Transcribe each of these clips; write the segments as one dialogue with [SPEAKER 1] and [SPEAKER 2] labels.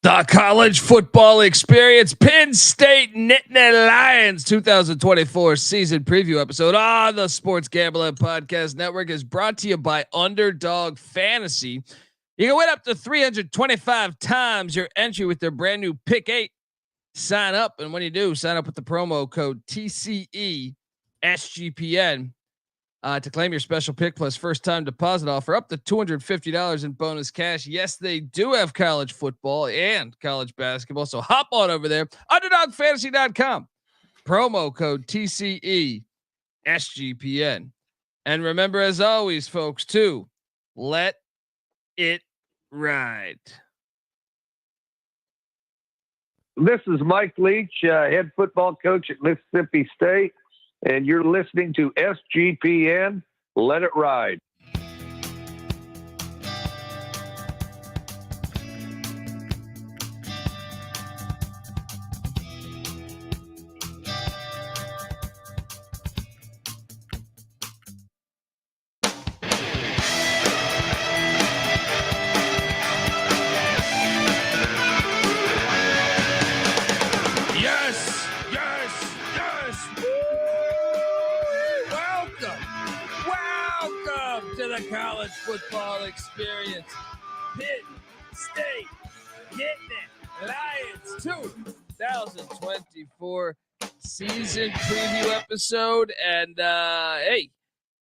[SPEAKER 1] The college football experience, Penn State Nittany Lions 2024 season preview episode on the Sports Gambling Podcast Network is brought to you by Underdog Fantasy. You can win up to 325 times your entry with their brand new Pick 8. Sign up, and when you do, sign up with the promo code TCE SGPN to claim your special pick plus first time deposit offer up to $250 in bonus cash. Yes, they do have college football and college basketball. So hop on over there, underdogfantasy.com, promo code TCE SGPN. And remember, as always, folks, to let it ride.
[SPEAKER 2] This is Mike Leach, head football coach at Mississippi State, and you're listening to SGPN. Let it ride.
[SPEAKER 1] College football experience, Penn State Nittany Lions 2024 season preview episode. And hey,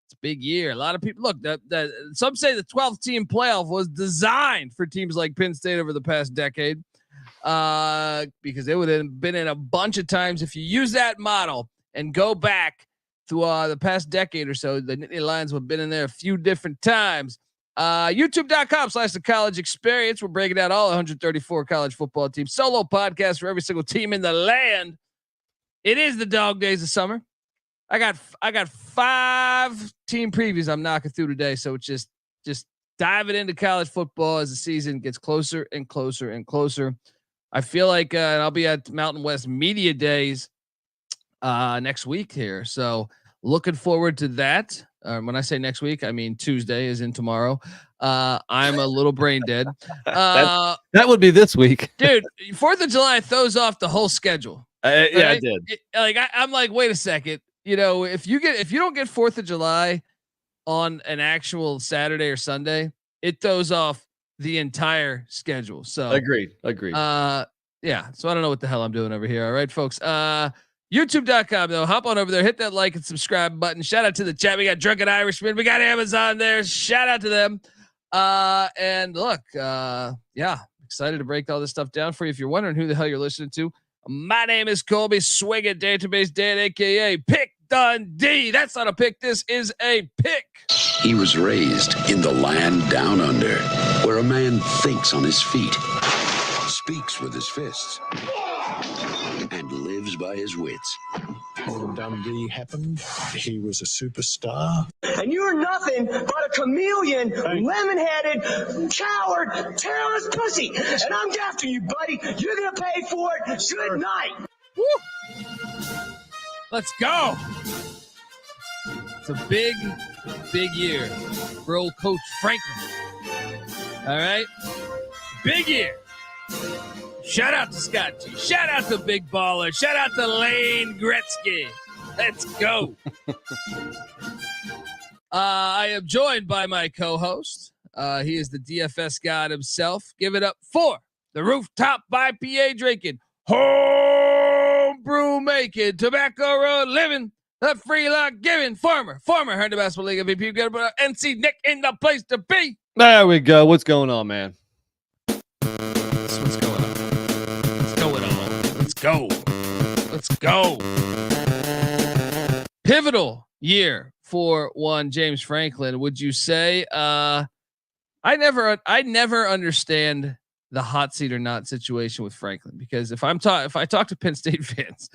[SPEAKER 1] it's a big year. A lot of people look. Some say the 12th team playoff was designed for teams like Penn State over the past decade, because they would have been in a bunch of times if you use that model and go back to the past decade or so. The Nittany Lions have been in there a few different times. YouTube.com/the college experience. We're breaking down all 134 college football teams. Solo podcast for every single team in the land. It is the dog days of summer. I got 5 team previews I'm knocking through today. So just diving into college football as the season gets closer and closer and closer. I feel like I'll be at Mountain West Media Days next week here, so looking forward to that. When I say next week, I mean Tuesday, is in tomorrow. I'm a little brain dead.
[SPEAKER 3] That would be this week,
[SPEAKER 1] dude. 4th of July throws off the whole schedule.
[SPEAKER 3] Yeah, it did.
[SPEAKER 1] I'm like, wait a second. You know, if you don't get 4th of July on an actual Saturday or Sunday, it throws off the entire schedule. So
[SPEAKER 3] agreed.
[SPEAKER 1] Yeah. So I don't know what the hell I'm doing over here. All right, folks. YouTube.com though. Hop on over there, hit that like and subscribe button. Shout out to the chat. We got Drunken Irishman. We got Amazon there. Shout out to them. And look, yeah, excited to break all this stuff down for you. If you're wondering who the hell you're listening to, my name is Colby Swing It Database Dan, aka Pick Dundee. That's not a pick. This is a pick.
[SPEAKER 4] He was raised in the land down under, where a man thinks on his feet, speaks with his fists, and lives by his wits.
[SPEAKER 5] When Dundee happened, he was a superstar.
[SPEAKER 6] And you're nothing but a chameleon, lemon-headed, coward, terrorist pussy. And I'm after you, buddy. You're going to pay for it. Good night.
[SPEAKER 1] Woo. Let's go. It's a big year for old Coach Franklin. All right? Big year. Shout out to Scott G. Shout out to Big Baller. Shout out to Lane Gretzky. Let's go. I am joined by my co-host. He is the DFS god himself. Give it up for the rooftop IPA drinking, home brew making, tobacco road living, the free lock giving, former Herndon Basketball League MVP, NC Nick in the place to be.
[SPEAKER 3] There we go. What's going on, man?
[SPEAKER 1] What's going on? Let's go. Pivotal year for one James Franklin. Would you say? I never understand the hot seat or not situation with Franklin, because if I talk to Penn State fans,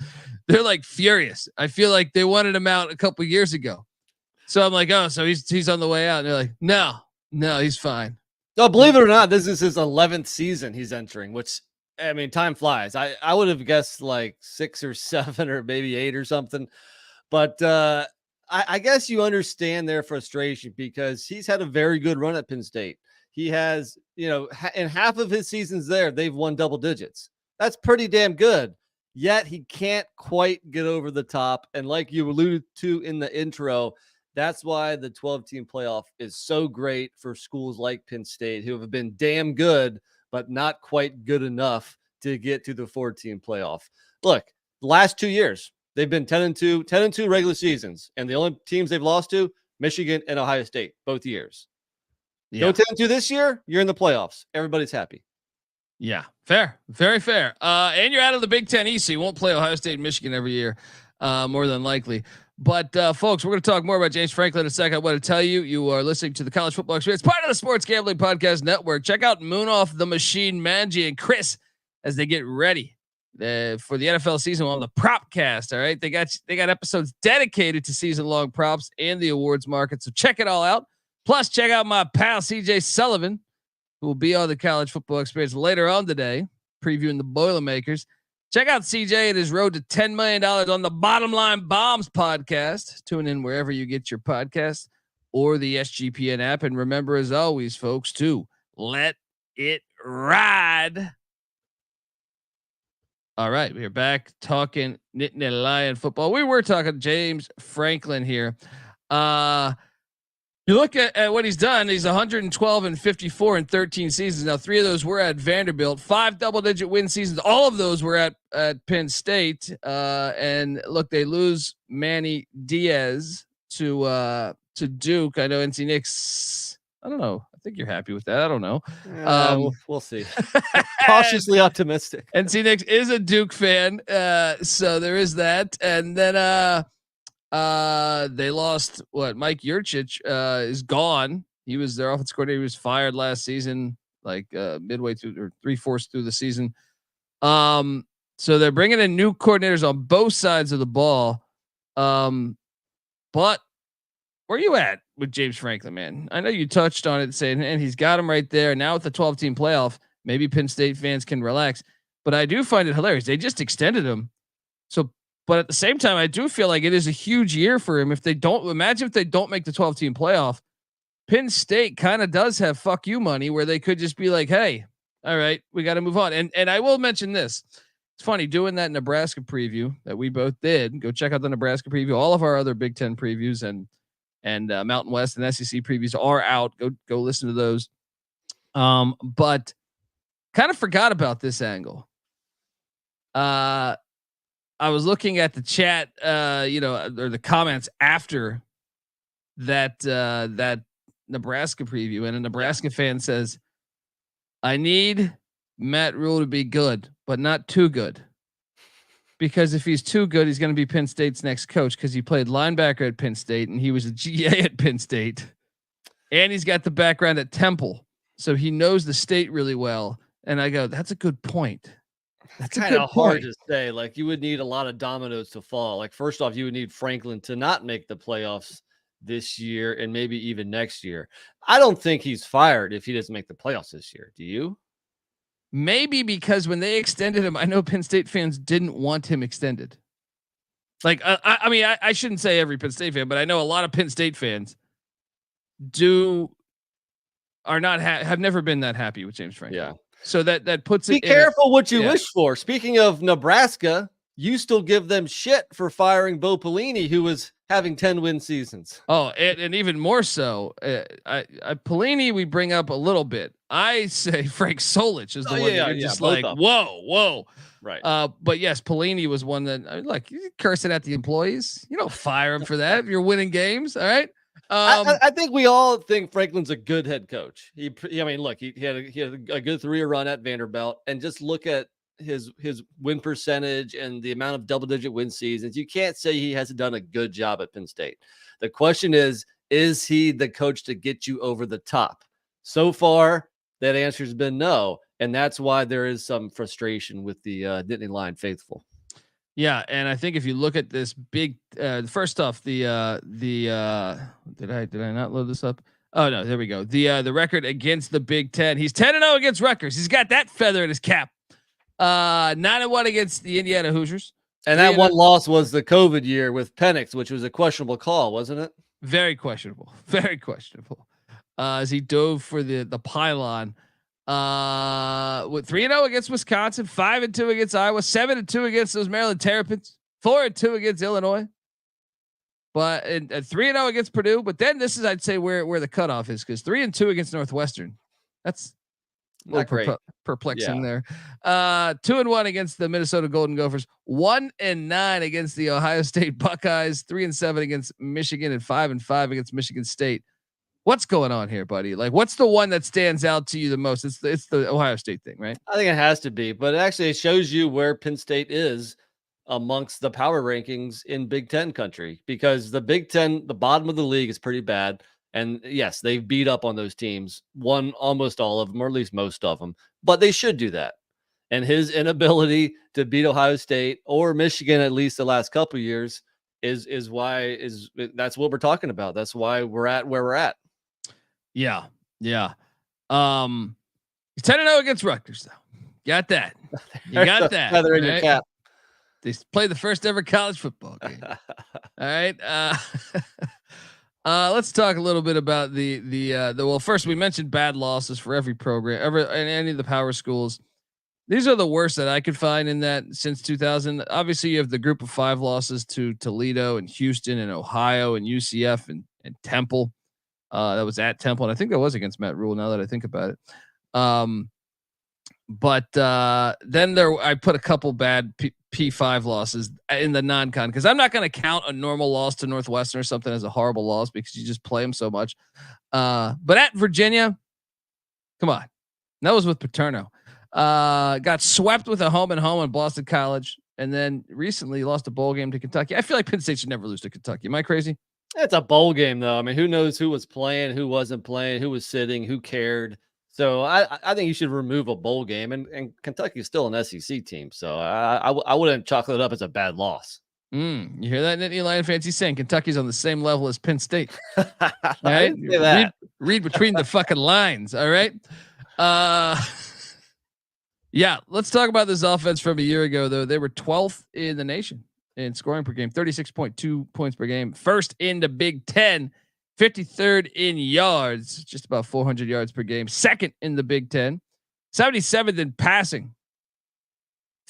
[SPEAKER 1] they're like furious. I feel like they wanted him out a couple years ago. So I'm like, oh, so he's on the way out. And they're like, no, he's fine.
[SPEAKER 3] No, believe it or not, this is his 11th season he's entering, which, I mean, time flies. I would have guessed like 6 or 7 or maybe 8 or something. But I guess you understand their frustration, because he's had a very good run at Penn State. He has, in half of his seasons there, they've won double digits. That's pretty damn good. Yet he can't quite get over the top. And like you alluded to in the intro, that's why the 12-team playoff is so great for schools like Penn State, who have been damn good, but not quite good enough to get to the 4-team playoff. Look, the last 2 years, they've been 10-2 regular seasons. And the only teams they've lost to, Michigan and Ohio State, both years.
[SPEAKER 1] Yeah.
[SPEAKER 3] Go 10-2 this year, you're in the playoffs. Everybody's happy.
[SPEAKER 1] Yeah, fair. Very fair. And you're out of the Big Ten East, so you won't play Ohio State and Michigan every year, more than likely. But folks, we're going to talk more about James Franklin in a second. I want to tell you, you are listening to the College Football Experience, part of the Sports Gambling Podcast Network. Check out Moon Off the Machine, Manji and Chris, as they get ready for the NFL season on the Propcast. All right, they got episodes dedicated to season-long props and the awards market. So check it all out. Plus, check out my pal CJ Sullivan, who will be on the College Football Experience later on today, previewing the Boilermakers. Check out CJ and his road to $10 million on the Bottom Line Bombs podcast. Tune in wherever you get your podcasts or the SGPN app. And remember, as always, folks, to let it ride. All right, we're back talking Nittany Lion football. We were talking James Franklin here. You look at what he's done. He's 112-54 in 13 seasons. Now, 3 of those were at Vanderbilt, 5 double-digit win seasons. All of those were at Penn State. And look, they lose Manny Diaz to Duke. I know NC Nick's. I don't know. I think you're happy with that. I don't know.
[SPEAKER 3] We'll see. Cautiously optimistic.
[SPEAKER 1] NC Nick is a Duke fan, so there is that. And then they lost Mike Yurcich is gone. He was their offensive coordinator. He was fired last season, like midway through or 3/4 through the season. So they're bringing in new coordinators on both sides of the ball. But where are you at with James Franklin, man? I know you touched on it saying, and he's got him right there. Now with the 12-team playoff, maybe Penn State fans can relax, but I do find it hilarious. They just extended him. But at the same time, I do feel like it is a huge year for him. If they don't make the 12-team playoff, Penn State kind of does have fuck you money where they could just be like, hey, all right, we got to move on. And I will mention this. It's funny doing that Nebraska preview that we both did. Go check out the Nebraska preview. All of our other Big Ten previews and Mountain West and SEC previews are out. Go listen to those. But kind of forgot about this angle. I was looking at the chat, or the comments after that Nebraska preview, and a Nebraska fan says, "I need Matt Rule to be good, but not too good, because if he's too good, he's going to be Penn State's next coach because he played linebacker at Penn State and he was a GA at Penn State, and he's got the background at Temple, so he knows the state really well." And I go, "That's a good point."
[SPEAKER 3] That's kind of hard to say. Like, you would need a lot of dominoes to fall. Like, first off, you would need Franklin to not make the playoffs this year and maybe even next year. I don't think he's fired if he doesn't make the playoffs this year. Do you?
[SPEAKER 1] Maybe because when they extended him, I know Penn State fans didn't want him extended. Like, I mean, I shouldn't say every Penn State fan, but I know a lot of Penn State fans have never been that happy with James Franklin.
[SPEAKER 3] Yeah.
[SPEAKER 1] So that puts it.
[SPEAKER 3] Be careful what you wish for. Speaking of Nebraska, you still give them shit for firing Bo Pelini, who was having 10-win seasons.
[SPEAKER 1] Oh, and even more so, Pelini we bring up a little bit. I say Frank Solich is the one that you're just like, whoa,
[SPEAKER 3] right?
[SPEAKER 1] But yes, Pelini was one that like you cursing at the employees. You don't fire him for that if you're winning games. All right.
[SPEAKER 3] I think we all think Franklin's a good head coach. He had a good 3-year run at Vanderbilt, and just look at his win percentage and the amount of double-digit win seasons. You can't say he hasn't done a good job at Penn State. The question is he the coach to get you over the top? So far, that answer has been no, and that's why there is some frustration with the Nittany Lion faithful.
[SPEAKER 1] Yeah, and I think if you look at this big, first off, did I not load this up? Oh no, there we go. The record against the Big Ten. He's 10-0 against Rutgers. He's got that feather in his cap. 9-1 against the Indiana Hoosiers.
[SPEAKER 3] And that one loss was the COVID year with Penix, which was a questionable call, wasn't it?
[SPEAKER 1] Very questionable. Very questionable. as he dove for the pylon. With 3-0 against Wisconsin, 5-2 against Iowa, 7-2 against those Maryland Terrapins, 4-2 against Illinois, but 3-0 against Purdue. But then this is, I'd say, where the cutoff is, because 3-2 against Northwestern. That's
[SPEAKER 3] Not great.
[SPEAKER 1] Perplexing there. 2-1 against the Minnesota Golden Gophers, 1-9 against the Ohio State Buckeyes, 3-7 against Michigan, and 5-5 against Michigan State. What's going on here, buddy? Like, what's the one that stands out to you the most? It's the Ohio State thing, right?
[SPEAKER 3] I think it has to be, but actually it shows you where Penn State is amongst the power rankings in Big Ten country, because the Big Ten, the bottom of the league, is pretty bad. And yes, they've beat up on those teams, won almost all of them, or at least most of them, but they should do that. And his inability to beat Ohio State or Michigan, at least the last couple of years, is that's what we're talking about. That's why we're at where we're at.
[SPEAKER 1] Yeah. 10-0 against Rutgers, though. Got that. You got that.
[SPEAKER 3] Feather in your cap.
[SPEAKER 1] They played the first ever college football game. All right. Let's talk a little bit about the well, first we mentioned bad losses for every program, in any of the power schools. These are the worst that I could find in that since 2000. Obviously, you have the group of 5 losses to Toledo and Houston and Ohio and UCF and Temple. That was at Temple, and I think that was against Matt Rule, now that I think about it. But then I put a couple bad P5 losses in the non-con, because I'm not going to count a normal loss to Northwestern or something as a horrible loss, because you just play them so much. But at Virginia, come on. That was with Paterno. Got swept with a home on Boston College, and then recently lost a bowl game to Kentucky. I feel like Penn State should never lose to Kentucky. Am I crazy?
[SPEAKER 3] It's a bowl game, though. I mean, who knows who was playing, who wasn't playing, who was sitting, who cared. So I think you should remove a bowl game, and Kentucky is still an SEC team. So I wouldn't chalk it up as a bad loss.
[SPEAKER 1] You hear that, Nittany Lion fans? He's saying Kentucky's on the same level as Penn State.
[SPEAKER 3] Right?
[SPEAKER 1] Read between the fucking lines. All right. Yeah. Let's talk about this offense from a year ago, though. They were 12th in the nation in scoring per game, 36.2 points per game. First in the Big Ten, 53rd in yards, just about 400 yards per game. Second in the Big Ten, 77th in passing,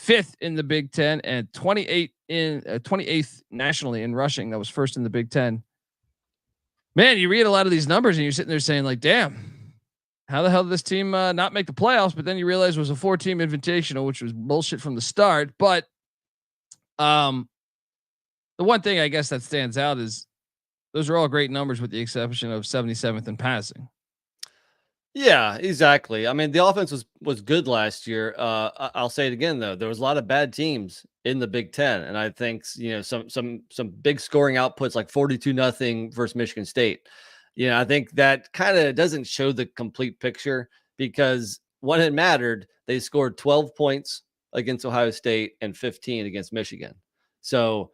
[SPEAKER 1] 5th in the Big Ten, and 28th nationally in rushing. That was first in the Big Ten. Man, you read a lot of these numbers and you're sitting there saying, like, damn, how the hell did this team not make the playoffs? But then you realize it was a 4-team invitational, which was bullshit from the start. But the one thing I guess that stands out is those are all great numbers, with the exception of 77th in passing.
[SPEAKER 3] Yeah, exactly. I mean, the offense was good last year. I'll say it again, though. There was a lot of bad teams in the Big Ten, and I think some big scoring outputs like 42-0 versus Michigan State. I think that kind of doesn't show the complete picture, because when it mattered, they scored 12 points against Ohio State and 15 against Michigan. So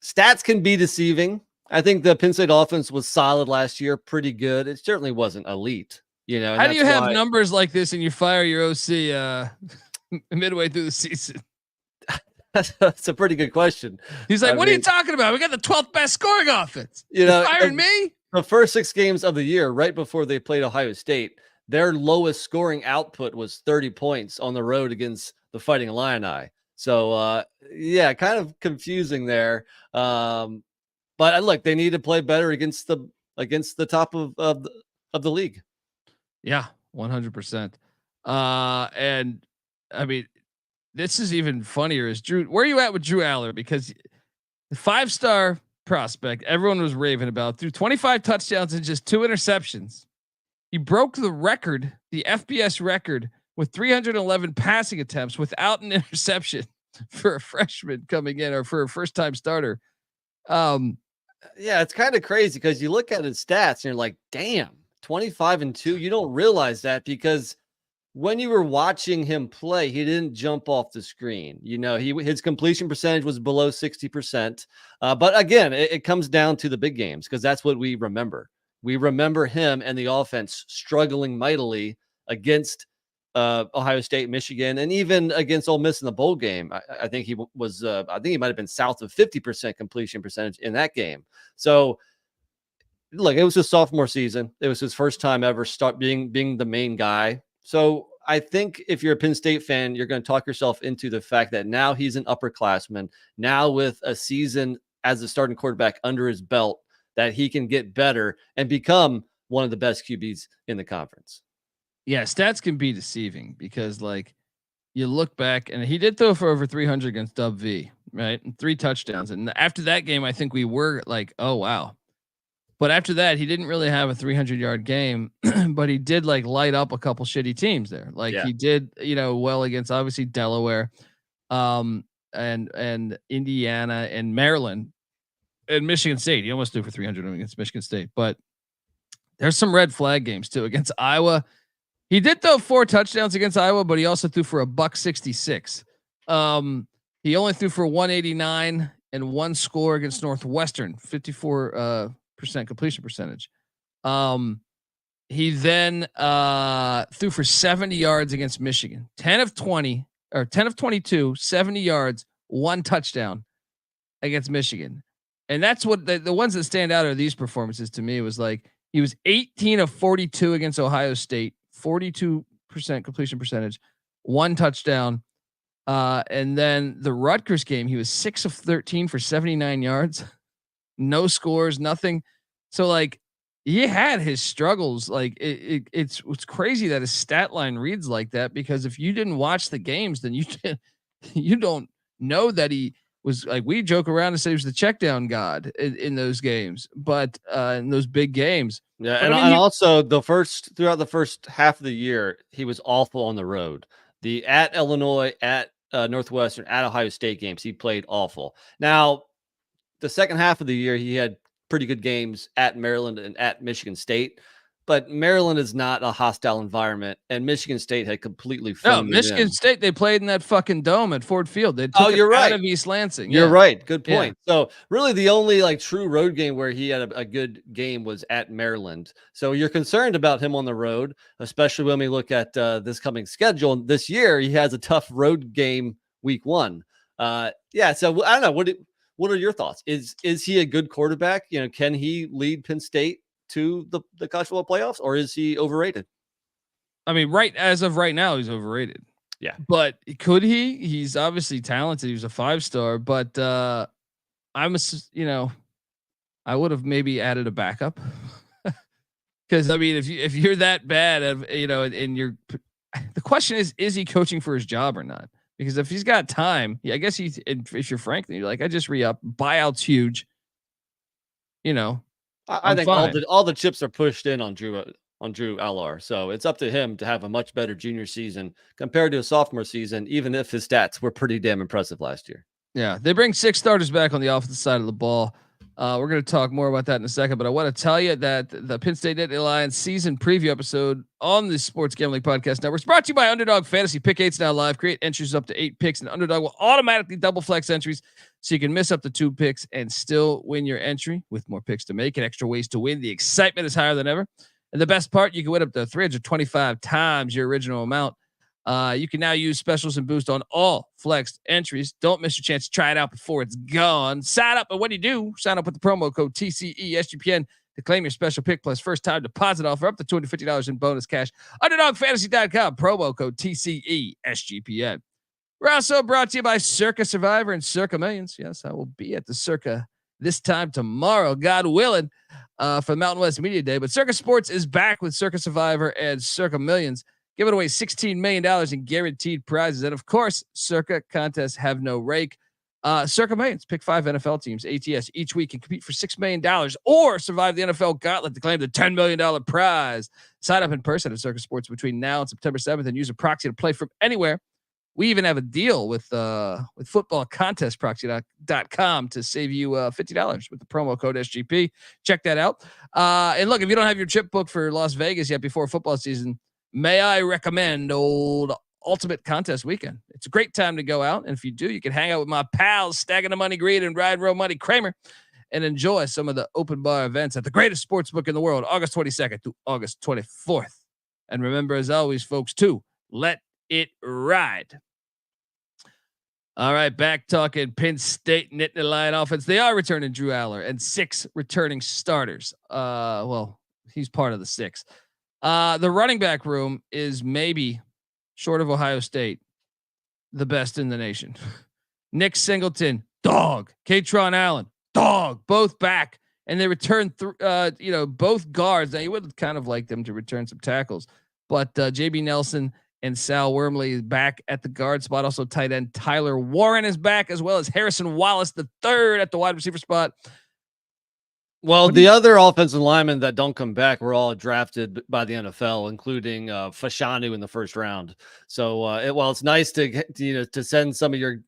[SPEAKER 3] stats can be deceiving. I think the Penn State offense was solid last year, pretty good. It certainly wasn't elite.
[SPEAKER 1] How do you have numbers like this and you fire your OC midway through the season?
[SPEAKER 3] That's a pretty good question.
[SPEAKER 1] He's like, "What are you talking about? We got the 12th best scoring offense. You're firing me?"
[SPEAKER 3] The first 6 games of the year, right before they played Ohio State, their lowest scoring output was 30 points on the road against the Fighting Illini. So yeah, kind of confusing there. But look, they need to play better against the top of the league.
[SPEAKER 1] Yeah, 100%. And I mean, this is even funnier. Is Drew? Where are you at with Drew Allar? Because the 5-star prospect everyone was raving about, threw 25 touchdowns and just 2 interceptions. He broke the record, the FBS record, with 311 passing attempts without an interception for a freshman coming in, or for a first-time starter.
[SPEAKER 3] Yeah, it's kind of crazy because you look at his stats and you're like, damn, 25-2. You don't realize that because when you were watching him play, he didn't jump off the screen. His completion percentage was below 60%. But again, it comes down to the big games, because that's what we remember. We remember him and the offense struggling mightily against Ohio State, Michigan, and even against Ole Miss in the bowl game. I think he was. I think he might have been south of 50% completion percentage in that game. So look, it was his sophomore season. It was his first time ever start being the main guy. So I think if you're a Penn State fan, you're going to talk yourself into the fact that now he's an upperclassman. Now with a season as a starting quarterback under his belt, that he can get better and become one of the best QBs in the conference.
[SPEAKER 1] Yeah, stats can be deceiving because like you look back and he did throw for over 300 against Dub V, right? And 3 touchdowns. And after that game, I think we were like, oh, wow. But after that, he didn't really have a 300-yard game, but he did like light up a couple shitty teams there. Like he did, well against obviously Delaware, and Indiana and Maryland and Michigan State. He almost threw for 300 against Michigan State, but there's some red flag games too against Iowa. He did throw 4 touchdowns against Iowa, but he also threw for $166. He only threw for 189 and 1 score against Northwestern, 54% completion percentage. He then threw for 70 yards against Michigan, 10 of 22, 70 yards, 1 touchdown against Michigan. And that's what the ones that stand out are these performances to me. It was like he was 18 of 42 against Ohio State, 42% completion percentage, 1 touchdown. And then the Rutgers game, he was 6 of 13 for 79 yards, no scores, nothing. So like he had his struggles. Like it's crazy that his stat line reads like that, because if you didn't watch the games, then you don't know that he was, like, we joke around and say he was the check down god in those games, but in those big games.
[SPEAKER 3] Yeah.
[SPEAKER 1] But
[SPEAKER 3] And also throughout the first half of the year, he was awful on the road. The at Illinois, at Northwestern, at Ohio State games, he played awful. Now, the second half of the year, he had pretty good games at Maryland and at Michigan State, but Maryland is not a hostile environment, and Michigan State had completely phoned
[SPEAKER 1] Michigan State, they played in that fucking dome at Ford Field. They took
[SPEAKER 3] you're right.
[SPEAKER 1] out of East Lansing.
[SPEAKER 3] You're right. Good point. Yeah. So really the only like true road game where he had a good game was at Maryland. So you're concerned about him on the road, especially when we look at this coming schedule. This year, he has a tough road game week 1. So I don't know. What are your thoughts? Is he a good quarterback? Can he lead Penn State to the college football playoffs, or is he overrated?
[SPEAKER 1] I mean, as of right now, he's overrated.
[SPEAKER 3] Yeah.
[SPEAKER 1] But could he? He's obviously talented. He was a 5-star, but I would have maybe added a backup. Because I mean, if you're that bad, and the question is he coaching for his job or not? Because if he's got time, I guess if you're frank, then you're like, I just re-up, buyout's huge.
[SPEAKER 3] I think all the chips are pushed in on Drew Allar. So it's up to him to have a much better junior season compared to a sophomore season, even if his stats were pretty damn impressive last year. Yeah.
[SPEAKER 1] They bring 6 starters back on the offensive side of the ball. We're going to talk more about that in a second, but I want to tell you that the Penn State Nittany Lions season preview episode on the Sports Gambling Podcast Network is brought to you by Underdog Fantasy. Pick 8's now live. Create entries up to 8 picks, and Underdog will automatically double flex entries, so you can miss up to 2 picks and still win your entry with more picks to make and extra ways to win. The excitement is higher than ever. And the best part, you can win up to 325 times your original amount. You can now use specials and boost on all flexed entries. Don't miss your chance to try it out before it's gone. Sign up, and when you do, sign up with the promo code TCESGPN to claim your special pick plus first time deposit offer up to $250 in bonus cash. UnderdogFantasy.com, promo code TCESGPN. We're also brought to you by Circa Survivor and Circa Millions. Yes, I will be at the Circa this time tomorrow, God willing, for the Mountain West Media Day. But Circa Sports is back with Circa Survivor and Circa Millions, giving away $16 million in guaranteed prizes. And of course, Circa contests have no rake. Circa Millions, pick 5 NFL teams, ATS, each week and compete for $6 million or survive the NFL gauntlet to claim the $10 million prize. Sign up in person at Circa Sports between now and September 7th and use a proxy to play from anywhere. We even have a deal with footballcontestproxy.com to save you $50 with the promo code SGP. Check that out. And look, if you don't have your trip booked for Las Vegas yet before football season, may I recommend old Ultimate Contest Weekend. It's a great time to go out. And if you do, you can hang out with my pals, Stacking the Money Greed and Ride Row Money Kramer, and enjoy some of the open bar events at the greatest sports book in the world, August 22nd to August 24th. And remember, as always, folks, to let it ride. All right, back talking Penn State Nittany Lion offense. They are returning Drew Allar and 6 returning starters. Well, he's part of the 6. The running back room is maybe short of Ohio State, the best in the nation. Nick Singleton, dog. Kaytron Allen, dog. Both back, and they return both guards. Now you would kind of like them to return some tackles, but JB Nelson and Sal Wormley is back at the guard spot. Also, tight end Tyler Warren is back, as well as Harrison Wallace the third at the wide receiver spot.
[SPEAKER 3] Well, the other offensive linemen that don't come back were all drafted by the NFL, including Fashanu in the first round. So while it's nice to send some of your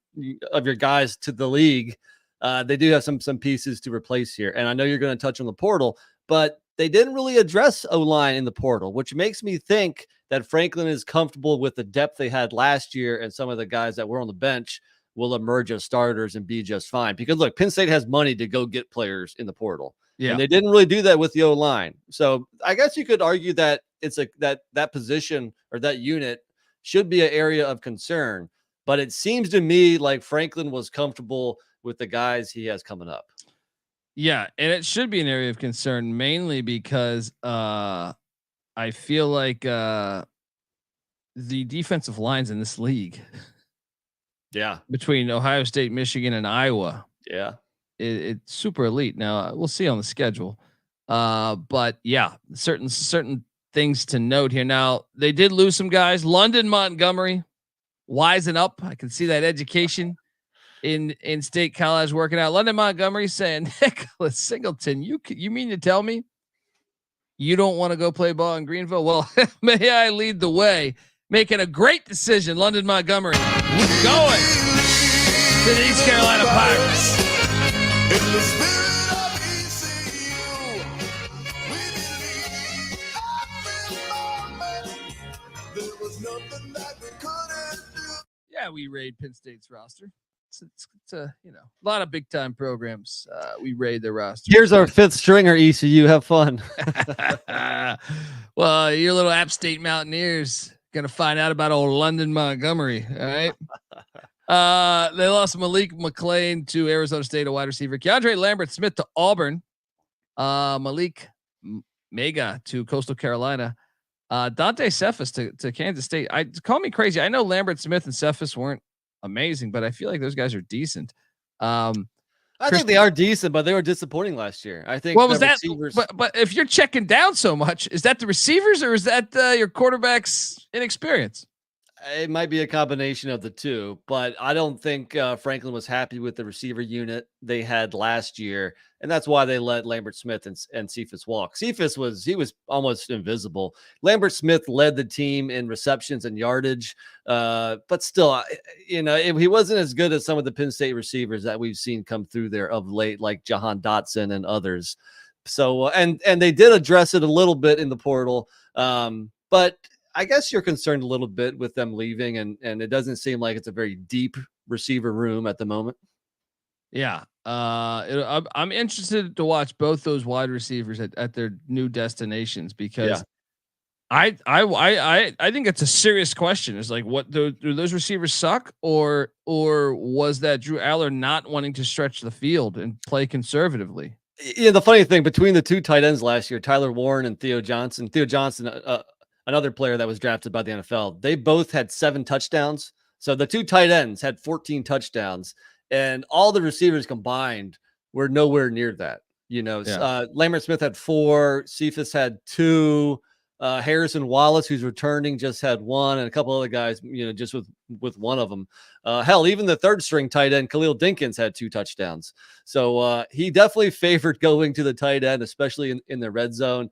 [SPEAKER 3] guys to the league, they do have some pieces to replace here. And I know you're going to touch on the portal, but they didn't really address O-line in the portal, which makes me think that Franklin is comfortable with the depth they had last year, and some of the guys that were on the bench will emerge as starters and be just fine. Because look, Penn State has money to go get players in the portal. Yeah. And they didn't really do that with the O-line. So I guess you could argue that it's that position or that unit should be an area of concern. But it seems to me like Franklin was comfortable with the guys he has coming up.
[SPEAKER 1] Yeah, and it should be an area of concern, mainly because I feel like the defensive lines in this league, between Ohio State, Michigan, and Iowa, it's super elite. Now we'll see on the schedule, but yeah, certain things to note here. Now they did lose some guys. London Montgomery, wisen up. I can see that education in State College working out. London Montgomery saying, Nicholas Singleton, you mean to tell me you don't want to go play ball in Greenville? Well, may I lead the way, making a great decision. London Montgomery going to the East Carolina Pirates.
[SPEAKER 7] In the spirit of ECU, we believe every moment there was nothing that we couldn't do.
[SPEAKER 1] Yeah, we raid Penn State's roster. It's a lot of big time programs. We raid their roster.
[SPEAKER 3] Here's our 5th stringer, ECU. Have fun.
[SPEAKER 1] Well, your little App State Mountaineers gonna find out about old London Montgomery. All right. They lost Malik McClain to Arizona State, a wide receiver. Keandre Lambert Smith to Auburn. Malik Mega to Coastal Carolina. Dante Cephas to Kansas State. Call me crazy. I know Lambert Smith and Cephas weren't amazing, but I feel like those guys are decent.
[SPEAKER 3] I think they are decent, but they were disappointing last year. I think.
[SPEAKER 1] What was that? But if you're checking down so much, is that the receivers or is that your quarterback's inexperience?
[SPEAKER 3] It might be a combination of the two, but I don't think Franklin was happy with the receiver unit they had last year, and that's why they let Lambert Smith and Cephas walk. Cephas was almost invisible. Lambert Smith led the team in receptions and yardage, but still, he wasn't as good as some of the Penn State receivers that we've seen come through there of late, like Jahan Dotson and others. So, and they did address it a little bit in the portal, but I guess you're concerned a little bit with them leaving, and it doesn't seem like it's a very deep receiver room at the moment.
[SPEAKER 1] Yeah. I'm interested to watch both those wide receivers at their new destinations, because I think it's a serious question. It's like, what do those receivers suck, or was that Drew Allar not wanting to stretch the field and play conservatively?
[SPEAKER 3] Yeah. The funny thing, between the 2 tight ends last year, Tyler Warren and Theo Johnson, another player that was drafted by the NFL, they both had 7 touchdowns. So the 2 tight ends had 14 touchdowns, and all the receivers combined were nowhere near that. Lambert Smith had 4, Cephas had 2, Harrison Wallace, who's returning, just had 1, and a couple other guys, just with one of them. Hell, even the 3rd string tight end, Khalil Dinkins, had 2 touchdowns. So he definitely favored going to the tight end, especially in the red zone.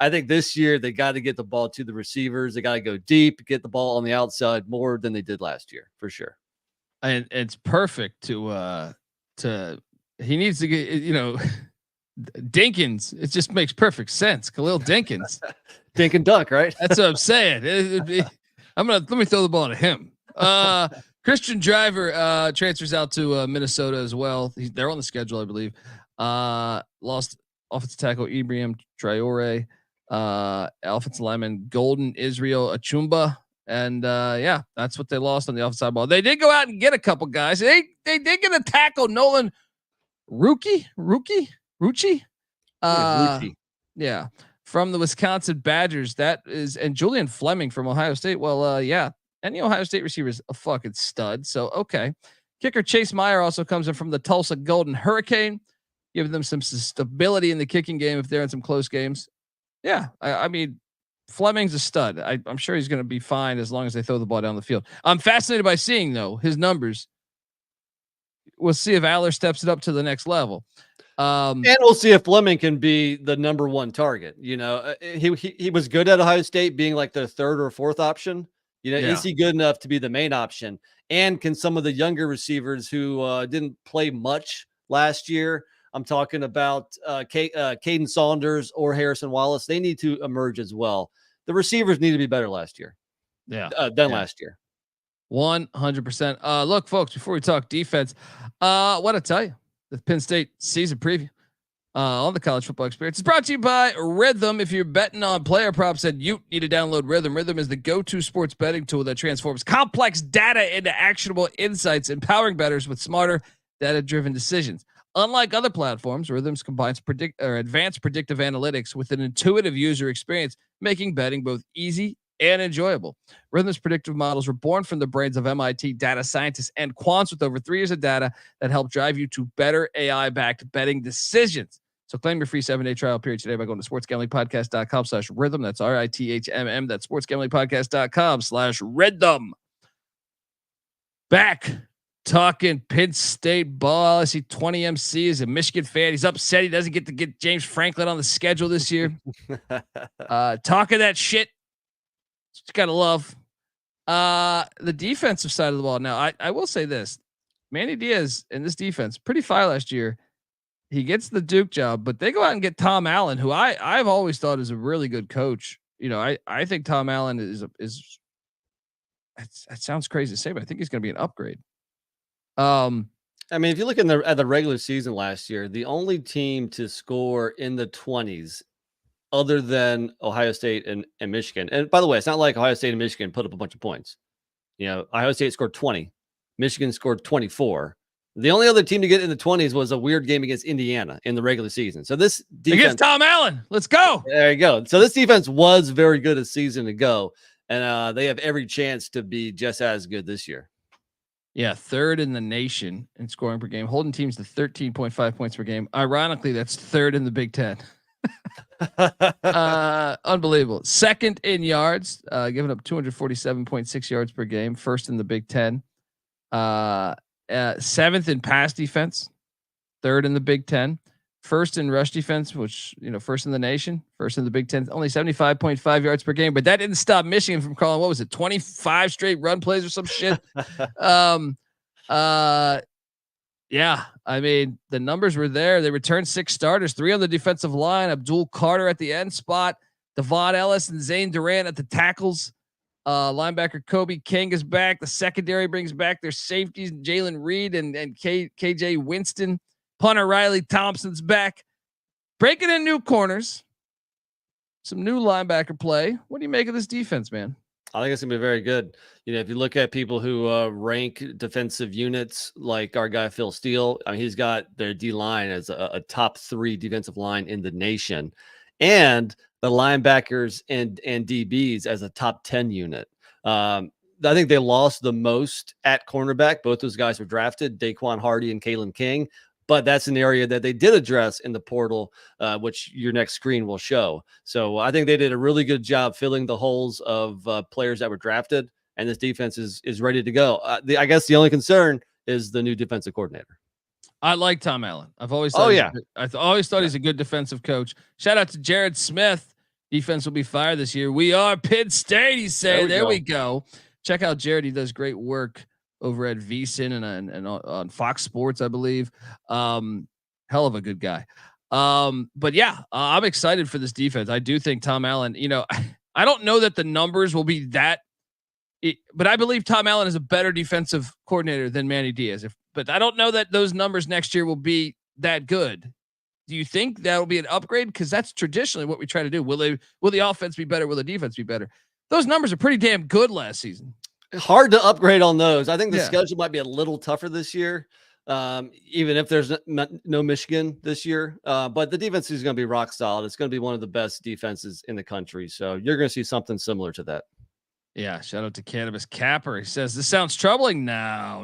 [SPEAKER 3] I think this year they got to get the ball to the receivers. They got to go deep, get the ball on the outside more than they did last year, for sure.
[SPEAKER 1] And it's perfect to he needs to get, Dinkins. It just makes perfect sense. Khalil Dinkins,
[SPEAKER 3] dink and dunk, right?
[SPEAKER 1] That's what I'm saying. Let me throw the ball to him. Christian Driver transfers out to Minnesota as well. They're on the schedule, I believe. Lost offensive tackle Ibrahim Traore. Offensive lineman Golden Israel Achumba, And yeah, that's what they lost on the offside ball. They did go out and get a couple guys. They did get a tackle, Nolan Rucci. Yeah, from the Wisconsin Badgers. That is, and Julian Fleming from Ohio State. Well, yeah, any Ohio State receiver is a fucking stud. So okay. Kicker Chase Meyer also comes in from the Tulsa Golden Hurricane, giving them some stability in the kicking game if they're in some close games. Yeah, I mean, Fleming's a stud. I'm sure he's going to be fine as long as they throw the ball down the field. I'm fascinated by seeing though his numbers. We'll see if Allar steps it up to the next level.
[SPEAKER 3] And we'll see if Fleming can be the number one target. You know, he was good at Ohio State, being like the third or fourth option. You know, is he good enough to be the main option? And can some of the younger receivers who didn't play much last year, I'm talking about Caden Saunders or Harrison Wallace, they need to emerge as well. The receivers need to be better last year. Than last year.
[SPEAKER 1] 100%. Look, folks, before we talk defense, what I tell you, the Penn State season preview on the college football experience is brought to you by Rhythm. If you're betting on player props, then you need to download Rhythm. Rhythm is the go-to sports betting tool that transforms complex data into actionable insights, empowering bettors with smarter, data-driven decisions. Unlike other platforms, Rhythms combines advanced predictive analytics with an intuitive user experience, making betting both easy and enjoyable. Rhythm's predictive models were born from the brains of MIT data scientists and quants with over 3 years of data that help drive you to better AI-backed betting decisions. So claim your free 7-day trial period today by going to sportsgamblingpodcast.com/rhythm. That's RITHMM. That's sportsgamblingpodcast.com/rhythm. Back talking Penn State ball. I see 20 MC is a Michigan fan. He's upset he doesn't get to get James Franklin on the schedule this year. Talking that shit. Just gotta love the defensive side of the ball. Now, I will say this: Manny Diaz in this defense, pretty fire last year. He gets the Duke job, but they go out and get Tom Allen, who I've always thought is a really good coach. You know, I think Tom Allen is that sounds crazy to say, but I think he's going to be an upgrade.
[SPEAKER 3] I mean, if you look at the regular season last year, the only team to score in the 20s other than Ohio State and Michigan. And by the way, it's not like Ohio State and Michigan put up a bunch of points. You know, Ohio State scored 20, Michigan scored 24. The only other team to get in the 20s was a weird game against Indiana in the regular season. So this defense
[SPEAKER 1] against Tom Allen, let's go.
[SPEAKER 3] There you go. So this defense was very good a season ago, and they have every chance to be just as good this year.
[SPEAKER 1] Yeah, third in the nation in scoring per game, holding teams to 13.5 points per game. Ironically, that's third in the Big Ten. Unbelievable. Second in yards, giving up 247.6 yards per game. First in the Big Ten. Seventh in pass defense. Third in the Big Ten. First in rush defense, which, you know, first in the nation. First in the Big Ten. Only 75.5 yards per game, but that didn't stop Michigan from calling, what was it, 25 straight run plays or some shit. Yeah, I mean, the numbers were there. They returned 6 starters, 3 on the defensive line, Abdul Carter at the end spot, Devon Ellis and Zane Durant at the tackles. Linebacker Kobe King is back. The secondary brings back their safeties, Jalen Reed and KJ Winston. Punter Riley Thompson's back. Breaking in new corners. Some new linebacker play. What do you make of this defense, man?
[SPEAKER 3] I think it's gonna be very good. You know, if you look at people who rank defensive units, like our guy Phil Steele, I mean, he's got their D line as a top 3 defensive line in the nation, and the linebackers and DBs as a top 10 unit. I think they lost the most at cornerback. Both those guys were drafted, Daquan Hardy and Kalen King. But that's an area that they did address in the portal, which your next screen will show. So I think they did a really good job filling the holes of players that were drafted, and this defense is ready to go. I guess the only concern is the new defensive coordinator.
[SPEAKER 1] I like Tom Allen. I've always thought he's a good defensive coach. Shout out to Jared Smith. Defense will be fired this year. We are Penn State, he said. There we go. Check out Jared. He does great work over at VSiN and on Fox Sports, I believe. Hell of a good guy. But yeah, I'm excited for this defense. I do think Tom Allen, you know, I don't know that the numbers will be that, but I believe Tom Allen is a better defensive coordinator than Manny Diaz. But I don't know that those numbers next year will be that good. Do you think that will be an upgrade? Because that's traditionally what we try to do. Will the offense be better? Will the defense be better? those numbers are pretty damn good last season.
[SPEAKER 3] Hard to upgrade on those. I think the
[SPEAKER 1] Yeah.
[SPEAKER 3] schedule might be a little tougher this year, even if there's no Michigan this year. But the defense is going to be rock solid. It's going to be one of the best defenses in the country. So you're going to see something similar to that.
[SPEAKER 1] Yeah. Shout out to Cannabis Capper. He says, this sounds troubling. No.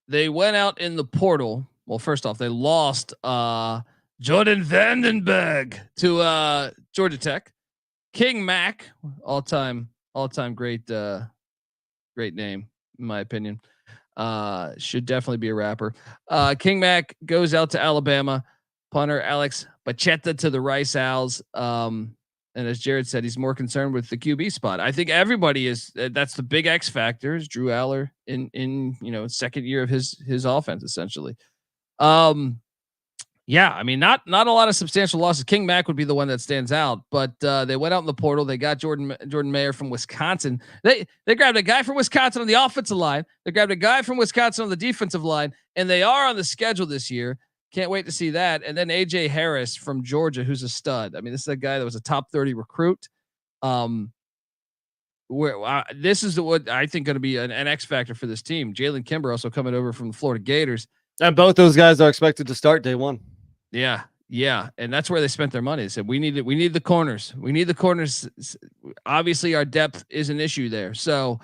[SPEAKER 1] They went out in the portal. Well, first off, they lost Jordan Vandenberg to Georgia Tech. King Mac, all-time great name in my opinion. Should definitely be a rapper. King Mac goes out to Alabama. Punter Alex Bachetta to the Rice Owls. And as Jared said, he's more concerned with the QB spot. I think everybody is. That's the big X factor. Is Drew Allar in second year of his offense essentially. Yeah, I mean, not a lot of substantial losses. King Mac would be the one that stands out, but they went out in the portal. They got Jordan Mayer from Wisconsin. They grabbed a guy from Wisconsin on the offensive line. They grabbed a guy from Wisconsin on the defensive line, and they are on the schedule this year. Can't wait to see that. And then AJ Harris from Georgia, who's a stud. I mean, this is a guy that was a top 30 recruit. This is what I think going to be an X factor for this team. Jalen Kimber also coming over from the Florida Gators.
[SPEAKER 3] And both those guys are expected to start day one.
[SPEAKER 1] Yeah. And that's where they spent their money. They said, we need the corners. We need the corners. Obviously our depth is an issue there. So,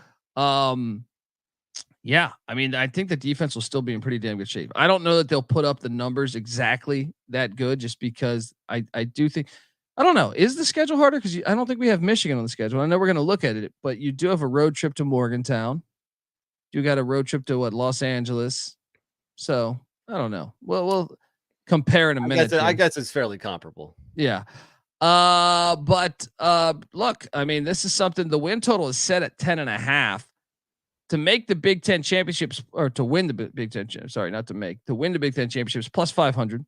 [SPEAKER 1] yeah, I mean, I think the defense will still be in pretty damn good shape. I don't know that they'll put up the numbers exactly that good just because I do think, I don't know. Is the schedule harder? Cause I don't think we have Michigan on the schedule. I know we're going to look at it, but you do have a road trip to Morgantown. You got a road trip to Los Angeles. So I don't know. We'll compare in a minute.
[SPEAKER 3] I guess it's fairly comparable.
[SPEAKER 1] Yeah. But look, I mean, this is something. The win total is set at 10.5 to make the Big Ten championships, or to win the Big Ten. Sorry, not to make, to win the Big Ten championships plus 500,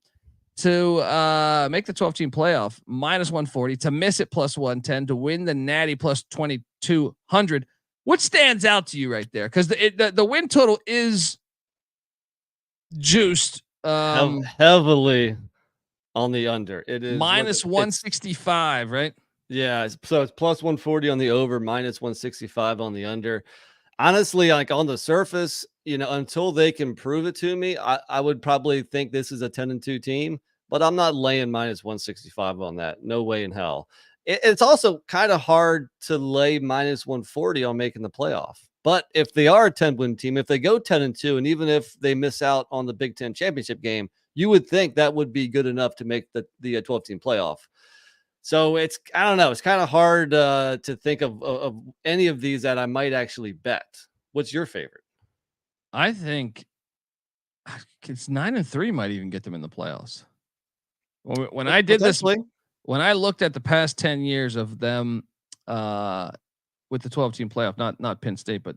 [SPEAKER 1] to make the 12-team playoff minus 140, to miss it plus 110, to win the Natty plus 2200. What stands out to you right there? Because the win total is juiced
[SPEAKER 3] heavily on the under. It is
[SPEAKER 1] minus 165, right?
[SPEAKER 3] Yeah, so it's plus 140 on the over, minus 165 on the under. Honestly, like on the surface, until they can prove it to me, I would probably think this is a 10-2 team, but I'm not laying minus 165 on that. No way in hell. It's also kind of hard to lay minus 140 on making the playoff. But if they are a 10-win team, if they go 10-2, and even if they miss out on the Big Ten championship game, you would think that would be good enough to make the 12-team playoff. So I don't know. It's kind of hard to think of any of these that I might actually bet. What's your favorite?
[SPEAKER 1] I think it's 9-3 might even get them in the playoffs. When I did this, when I looked at the past 10 years of them with the 12-team playoff, not Penn State, but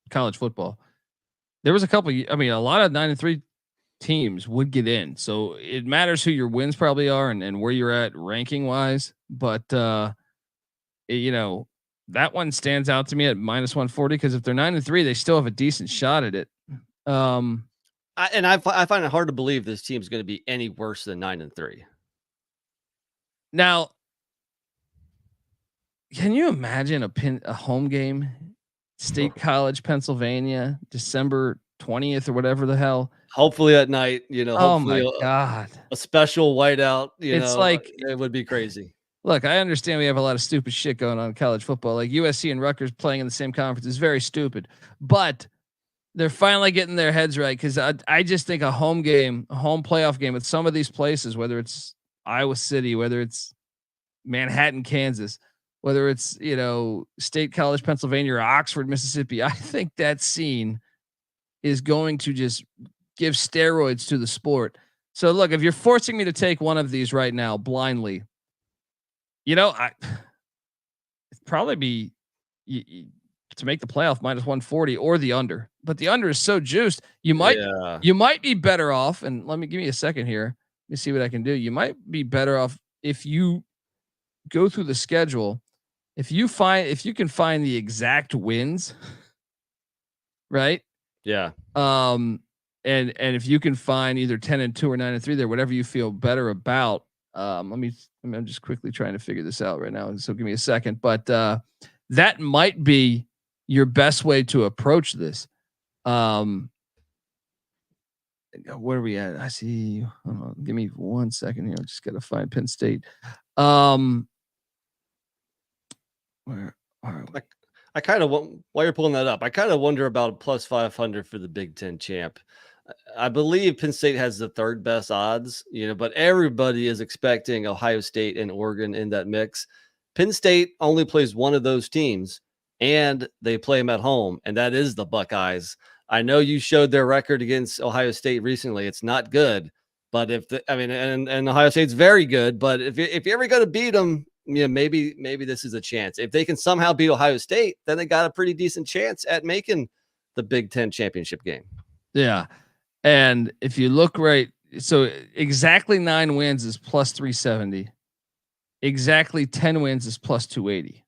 [SPEAKER 1] college football, there was a couple. I mean, a lot of 9-3 teams would get in. So it matters who your wins probably are and where you're at ranking wise. But that one stands out to me at minus 140 because if they're 9-3, they still have a decent shot at it.
[SPEAKER 3] I find it hard to believe this team's going to be any worse than 9-3.
[SPEAKER 1] Now, can you imagine a home game, State College, Pennsylvania, December 20th or whatever the hell?
[SPEAKER 3] Hopefully at night,
[SPEAKER 1] Oh my God,
[SPEAKER 3] a special whiteout.
[SPEAKER 1] It's like
[SPEAKER 3] it would be crazy.
[SPEAKER 1] Look, I understand we have a lot of stupid shit going on in college football. Like USC and Rutgers playing in the same conference is very stupid, but they're finally getting their heads right. Cause I just think a home game, a home playoff game with some of these places, whether it's Iowa City, whether it's Manhattan, Kansas, whether it's, State College, Pennsylvania, or Oxford, Mississippi, I think that scene is going to just give steroids to the sport. So look, if you're forcing me to take one of these right now blindly, it'd probably be to make the playoff minus 140 or the under, but the under is so juiced. You might be better off. And give me a second here. Let me see what I can do. You might be better off if you go through the schedule. If you can find the exact wins, right?
[SPEAKER 3] Yeah.
[SPEAKER 1] And if you can find either 10-2 or 9-3 there, whatever you feel better about, I'm just quickly trying to figure this out right now. So give me a second, but that might be your best way to approach this. Where are we at? I see. Give me 1 second here. I just got to find Penn State. Where are we?
[SPEAKER 3] I kind of while you're pulling that up, I kind of wonder about plus 500 for the Big Ten champ. I believe Penn State has the third best odds, but everybody is expecting Ohio State and Oregon in that mix. Penn State only plays one of those teams, and they play them at home, and that is the Buckeyes. I know you showed their record against Ohio State recently. It's not good, but and Ohio State's very good, but if you're ever going to beat them, maybe this is a chance. If they can somehow beat Ohio State, then they got a pretty decent chance at making the Big Ten championship game.
[SPEAKER 1] Yeah. And if you look right, so exactly 9 wins is plus 370. Exactly 10 wins is plus 280.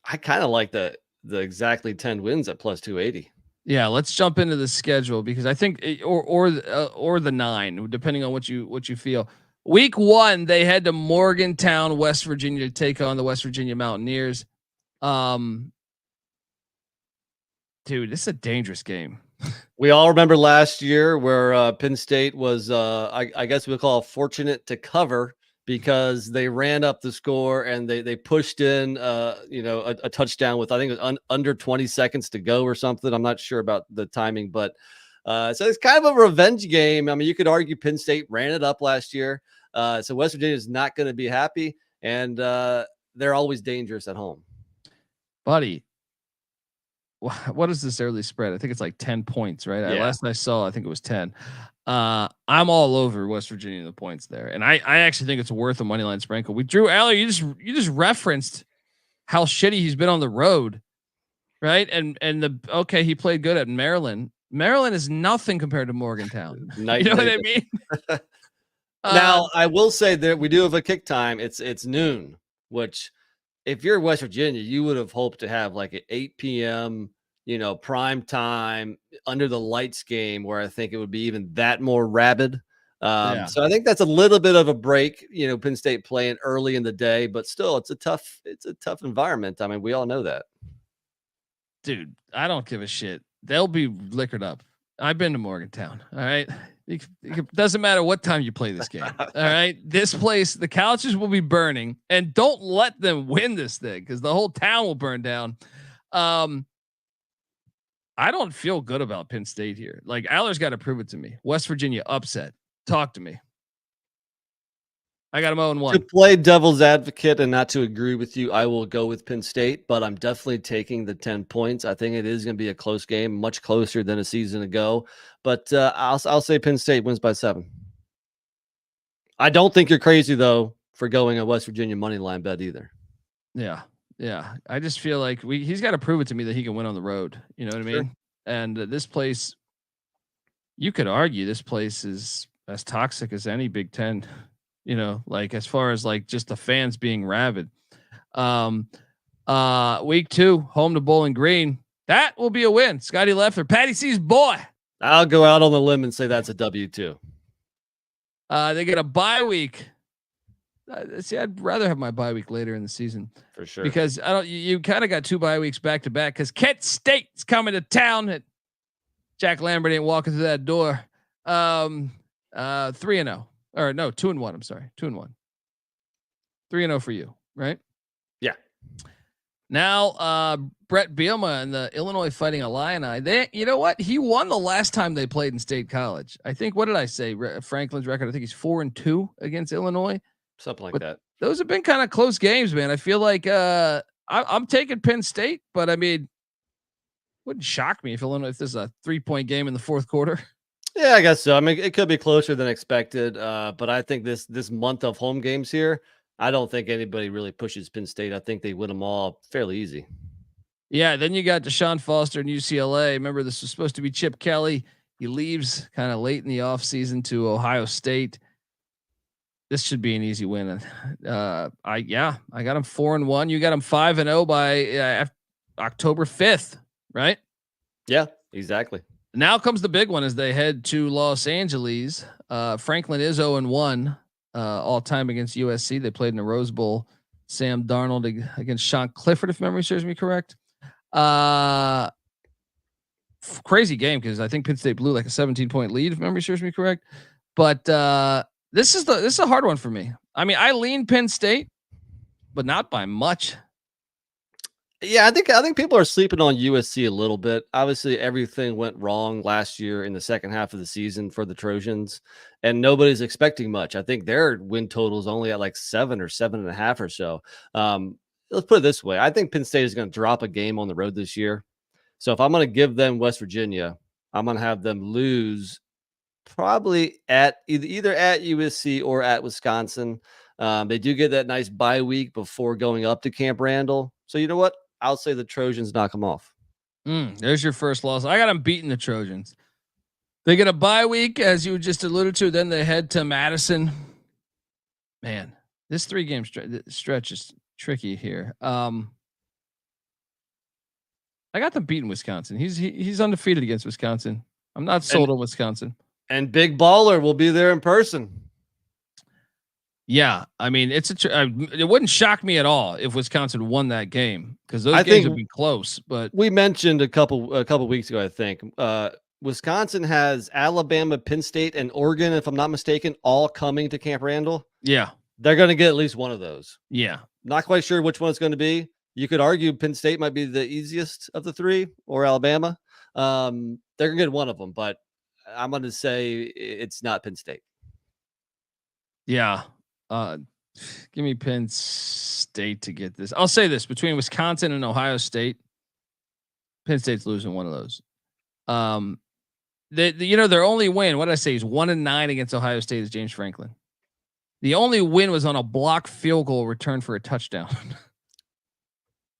[SPEAKER 3] I kind of like the exactly 10 wins at plus 280.
[SPEAKER 1] Yeah, let's jump into the schedule because I think or the 9, depending on what you feel. Week 1, they head to Morgantown, West Virginia to take on the West Virginia Mountaineers. Dude, this is a dangerous game.
[SPEAKER 3] We all remember last year where Penn State was, I guess we'll call it fortunate to cover because they ran up the score and they pushed in, a touchdown with, I think it was under 20 seconds to go or something. I'm not sure about the timing, but so it's kind of a revenge game. I mean, you could argue Penn State ran it up last year. So West Virginia is not going to be happy, and they're always dangerous at home.
[SPEAKER 1] Buddy, what is this early spread? I think it's like 10 points, right?
[SPEAKER 3] Yeah.
[SPEAKER 1] Last I saw, I think it was 10. I'm all over West Virginia in the points there, and I actually think it's worth a money line sprinkle. We Drew Allar, you just referenced how shitty he's been on the road, right? And he played good at Maryland. Maryland is nothing compared to Morgantown. You know what I mean?
[SPEAKER 3] Now, I will say that we do have a kick time. It's noon, which if you're West Virginia, you would have hoped to have like an 8 p.m., prime time under the lights game where I think it would be even that more rabid. So I think that's a little bit of a break, Penn State playing early in the day, but still it's a tough environment. I mean, we all know that.
[SPEAKER 1] Dude, I don't give a shit. They'll be liquored up. I've been to Morgantown. All right. It doesn't matter what time you play this game. All right. This place, the couches will be burning, and don't let them win this thing because the whole town will burn down. I don't feel good about Penn State here. Like, Allar's got to prove it to me. West Virginia upset. Talk to me. I got him 0-1.
[SPEAKER 3] To play devil's advocate and not to agree with you, I will go with Penn State, but I'm definitely taking the 10 points. I think it is going to be a close game, much closer than a season ago. But I'll say Penn State wins by 7. I don't think you're crazy though for going a West Virginia money line bet either.
[SPEAKER 1] Yeah. I just feel like he's got to prove it to me that he can win on the road. You know what I mean? And this place, you could argue this place is as toxic as any Big Ten. Like as far as like just the fans being rabid. Week 2, home to Bowling Green. That will be a win. Scotty Leffler, Patty C's boy.
[SPEAKER 3] I'll go out on the limb and say that's a W2.
[SPEAKER 1] They get a bye week. See, I'd rather have my bye week later in the season
[SPEAKER 3] for sure
[SPEAKER 1] because you kind of got 2 bye weeks back to back because Kent State's coming to town. Jack Lambert ain't walking through that door. 3-0. Or no, 2-1. I'm sorry. 2-1. 3-0 for you, right?
[SPEAKER 3] Yeah.
[SPEAKER 1] Now, Brett Bielema and the Illinois Fighting Illini, you know what? He won the last time they played in State College. I think, what did I say? Franklin's record, I think he's 4-2 against Illinois.
[SPEAKER 3] Something like
[SPEAKER 1] but
[SPEAKER 3] that.
[SPEAKER 1] Those have been kind of close games, man. I feel like I'm taking Penn State, but I mean, wouldn't shock me if this is a 3-point game in the fourth quarter.
[SPEAKER 3] Yeah, I guess so. I mean, it could be closer than expected, but I think this month of home games here, I don't think anybody really pushes Penn State. I think they win them all fairly easy.
[SPEAKER 1] Yeah, then you got Deshaun Foster and UCLA. Remember, this was supposed to be Chip Kelly. He leaves kind of late in the offseason to Ohio State. This should be an easy win. I got him 4-1. You got him 5-0 by October 5th, right?
[SPEAKER 3] Yeah, exactly.
[SPEAKER 1] Now comes the big one as they head to Los Angeles. Franklin is 0-1. all time against USC. They played in the Rose Bowl. Sam Darnold against Sean Clifford, if memory serves me correct. Crazy game because I think Penn State blew like a 17-point lead, if memory serves me correct. But this is a hard one for me. I mean, I lean Penn State, but not by much.
[SPEAKER 3] Yeah, I think people are sleeping on USC a little bit. Obviously, everything went wrong last year in the second half of the season for the Trojans, and nobody's expecting much. I think their win total is only at like 7 or 7.5 or so. Let's put it this way: I think Penn State is going to drop a game on the road this year. So if I'm going to give them West Virginia, I'm going to have them lose probably at either at USC or at Wisconsin. They do get that nice bye week before going up to Camp Randall. So you know what? I'll say the Trojans knock them off.
[SPEAKER 1] There's your first loss. I got them beating the Trojans. They get a bye week, as you just alluded to. Then they head to Madison. Man, this 3-game stretch is tricky here. I got them beating Wisconsin. He's undefeated against Wisconsin. I'm not sold on Wisconsin.
[SPEAKER 3] And Big Baller will be there in person.
[SPEAKER 1] Yeah, I mean, it wouldn't shock me at all if Wisconsin won that game because those games would be close. But
[SPEAKER 3] we mentioned a couple weeks ago, I think Wisconsin has Alabama, Penn State, and Oregon, if I'm not mistaken, all coming to Camp Randall.
[SPEAKER 1] Yeah,
[SPEAKER 3] they're going to get at least one of those.
[SPEAKER 1] Yeah,
[SPEAKER 3] not quite sure which one it's going to be. You could argue Penn State might be the easiest of the three, or Alabama. They're going to get one of them, but I'm going to say it's not Penn State.
[SPEAKER 1] Yeah. Give me Penn State to get this. I'll say this: between Wisconsin and Ohio State, Penn State's losing one of those. Their only win, what did I say, is 1-9 against Ohio State is James Franklin. The only win was on a blocked field goal return for a touchdown.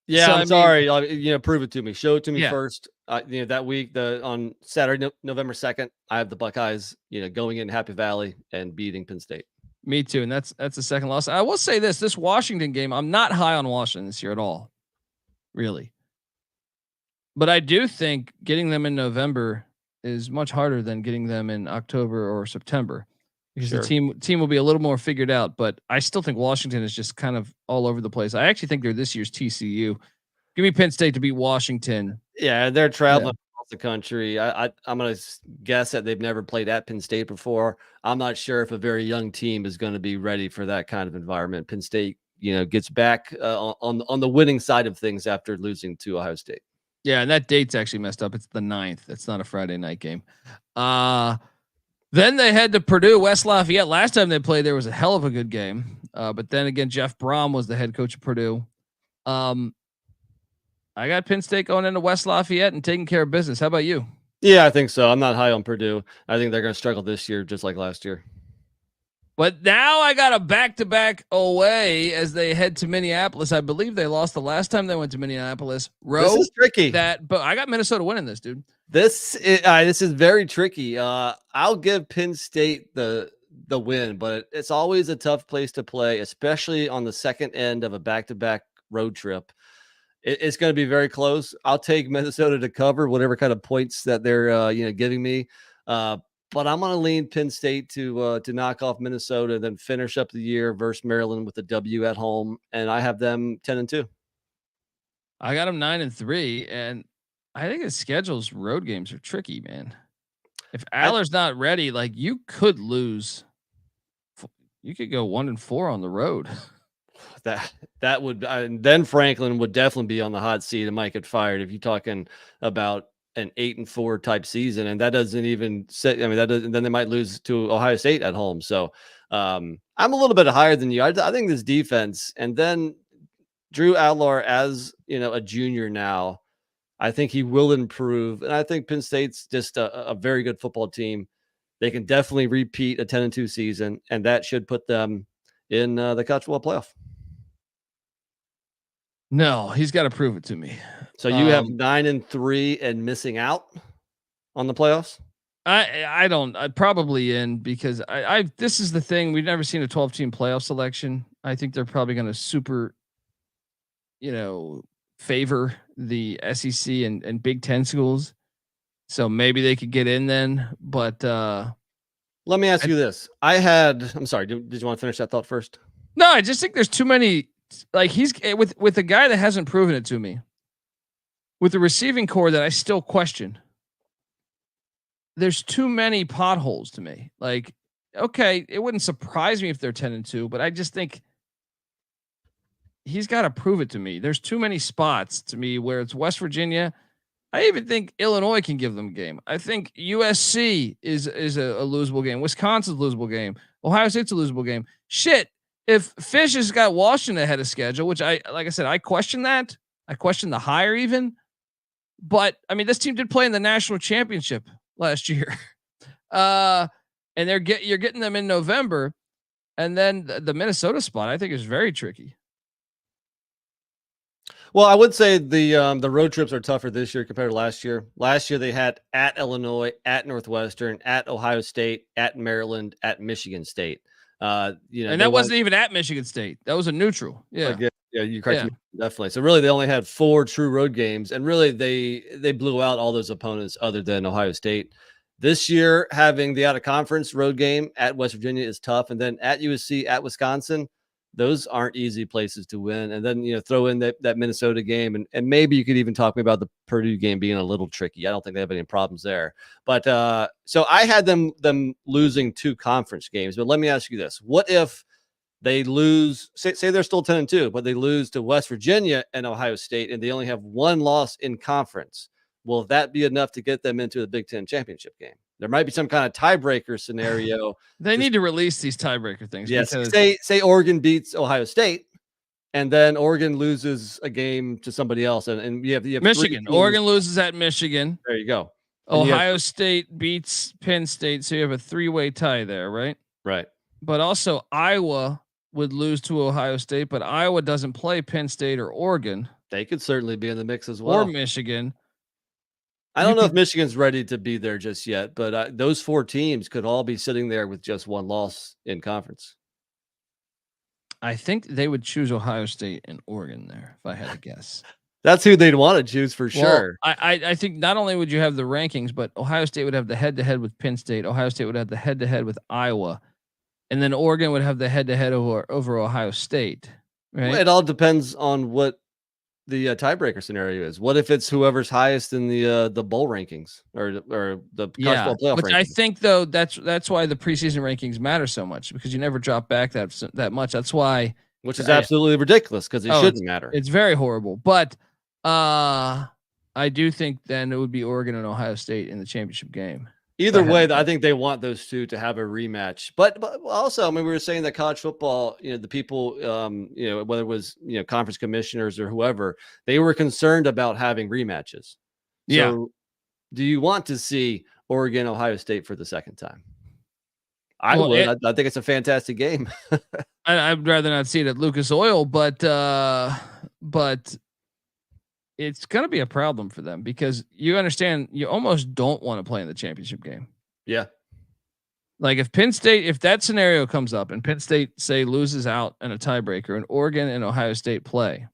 [SPEAKER 3] Yeah, so, I'm sorry. Prove it to me. Show it to me first. That week, on Saturday, November 2nd, I have the Buckeyes, going in Happy Valley and beating Penn State.
[SPEAKER 1] Me too, and that's the second loss. I will say this Washington game, I'm not high on Washington this year at all, really. But I do think getting them in November is much harder than getting them in October or September because the team will be a little more figured out. But I still think Washington is just kind of all over the place. I actually think they're this year's TCU. Give me Penn State to beat Washington.
[SPEAKER 3] Yeah, they're traveling across the country. I'm going to guess that they've never played at Penn State before. I'm not sure if a very young team is going to be ready for that kind of environment. Penn State, gets back on the winning side of things after losing to Ohio State.
[SPEAKER 1] Yeah, and that date's actually messed up. It's the 9th. It's not a Friday night game. Then they head to Purdue, West Lafayette. Last time they played, there was a hell of a good game. But then again, Jeff Brom was the head coach of Purdue. I got Penn State going into West Lafayette and taking care of business. How about you?
[SPEAKER 3] Yeah, I think so. I'm not high on Purdue. I think they're going to struggle this year, just like last year.
[SPEAKER 1] But now I got a back-to-back away as they head to Minneapolis. I believe they lost the last time they went to Minneapolis.
[SPEAKER 3] This is tricky.
[SPEAKER 1] But I got Minnesota winning this, dude.
[SPEAKER 3] This is very tricky. I'll give Penn State the win, but it's always a tough place to play, especially on the second end of a back-to-back road trip. It's going to be very close. I'll take Minnesota to cover whatever kind of points that they're giving me. But I'm going to lean Penn State to knock off Minnesota, then finish up the year versus Maryland with a W at home, and I have them 10-2.
[SPEAKER 1] I got them 9-3, and I think his schedule's road games are tricky, man. If Allar's not ready, like you could lose. You could go 1-4 on the road.
[SPEAKER 3] That would then Franklin would definitely be on the hot seat and might get fired if you're talking about an 8-4 type season, and that doesn't even say. I mean, that doesn't. Then they might lose to Ohio State at home. So I'm a little bit higher than you. I think this defense, and then Drew Allar as a junior now, I think he will improve, and I think Penn State's just a very good football team. They can definitely repeat a 10-2 season, and that should put them in the college football playoff.
[SPEAKER 1] No, he's got to prove it to me.
[SPEAKER 3] So you have 9-3 and missing out on the playoffs?
[SPEAKER 1] I don't. I'm probably in because this is the thing. We've never seen a 12-team playoff selection. I think they're probably going to super, favor the SEC and Big Ten schools. So maybe they could get in then. But
[SPEAKER 3] Let me ask you this. I'm sorry. Did you want to finish that thought first?
[SPEAKER 1] No, I just think there's too many. Like he's with a guy that hasn't proven it to me, with the receiving core that I still question. There's too many potholes to me. Like, okay, it wouldn't surprise me if they're 10-2, but I just think he's got to prove it to me. There's too many spots to me where it's West Virginia. I even think Illinois can give them a game. I think USC is a losable game. Wisconsin's a losable game. Ohio State's a losable game. Shit. If Fish has got Washington ahead of schedule, which like I said, I question that. I question the hire even. But I mean, this team did play in the national championship last year. And you're getting them in November. And then the Minnesota spot, I think, is very tricky.
[SPEAKER 3] Well, I would say the road trips are tougher this year compared to last year. Last year they had at Illinois, at Northwestern, at Ohio State, at Maryland, at Michigan State. And
[SPEAKER 1] that wasn't even at Michigan State. That was a neutral. Yeah.
[SPEAKER 3] Yeah, you correct me, definitely. So really, they only had 4 true road games, and really they blew out all those opponents other than Ohio State. This year, having the out of conference road game at West Virginia is tough, and then at USC, at Wisconsin, those aren't easy places to win. And then throw in that Minnesota game, and maybe you could even talk about the Purdue game being a little tricky. I don't think they have any problems there. But so I had them losing 2 conference games. But let me ask you this: what if they lose? Say they're still 10-2, but they lose to West Virginia and Ohio State, and they only have 1 loss in conference. Will that be enough to get them into the Big Ten championship game? There might be some kind of tiebreaker scenario.
[SPEAKER 1] They need to release these tiebreaker things.
[SPEAKER 3] Yes. Say Oregon beats Ohio State, and then Oregon loses a game to somebody else, and you have
[SPEAKER 1] Michigan. Oregon loses at Michigan.
[SPEAKER 3] There you go.
[SPEAKER 1] Ohio State beats Penn State, so you have a 3-way tie there, right?
[SPEAKER 3] Right.
[SPEAKER 1] But also Iowa would lose to Ohio State, but Iowa doesn't play Penn State or Oregon.
[SPEAKER 3] They could certainly be in the mix as well.
[SPEAKER 1] Or Michigan.
[SPEAKER 3] I don't know if Michigan's ready to be there just yet, but those 4 teams could all be sitting there with just 1 loss in conference.
[SPEAKER 1] I think they would choose Ohio State and Oregon there, if I had to guess.
[SPEAKER 3] That's who they'd want to choose for sure.
[SPEAKER 1] I think not only would you have the rankings, but Ohio State would have the head-to-head with Penn State. Ohio State would have the head-to-head with Iowa. And then Oregon would have the head-to-head over Ohio State. Right?
[SPEAKER 3] Well, it all depends on what the tiebreaker scenario is. What if it's whoever's highest in the bowl rankings or the college ball playoff rankings?
[SPEAKER 1] I think though that's why the preseason rankings matter so much, because you never drop back that much. That's why,
[SPEAKER 3] which is absolutely ridiculous, because it shouldn't matter.
[SPEAKER 1] It's very horrible. But I do think then it would be Oregon and Ohio State in the championship game.
[SPEAKER 3] Either way, I think they want those 2 to have a rematch. But also, I mean, we were saying that college football, the people, whether it was, conference commissioners or whoever, they were concerned about having rematches.
[SPEAKER 1] Yeah.
[SPEAKER 3] So do you want to see Oregon, Ohio State for the second time? I would. I think it's a fantastic game.
[SPEAKER 1] I'd rather not see it at Lucas Oil, but it's going to be a problem for them, because you understand you almost don't want to play in the championship game.
[SPEAKER 3] Yeah.
[SPEAKER 1] Like if that scenario comes up and Penn State say loses out in a tiebreaker and Oregon and Ohio State play,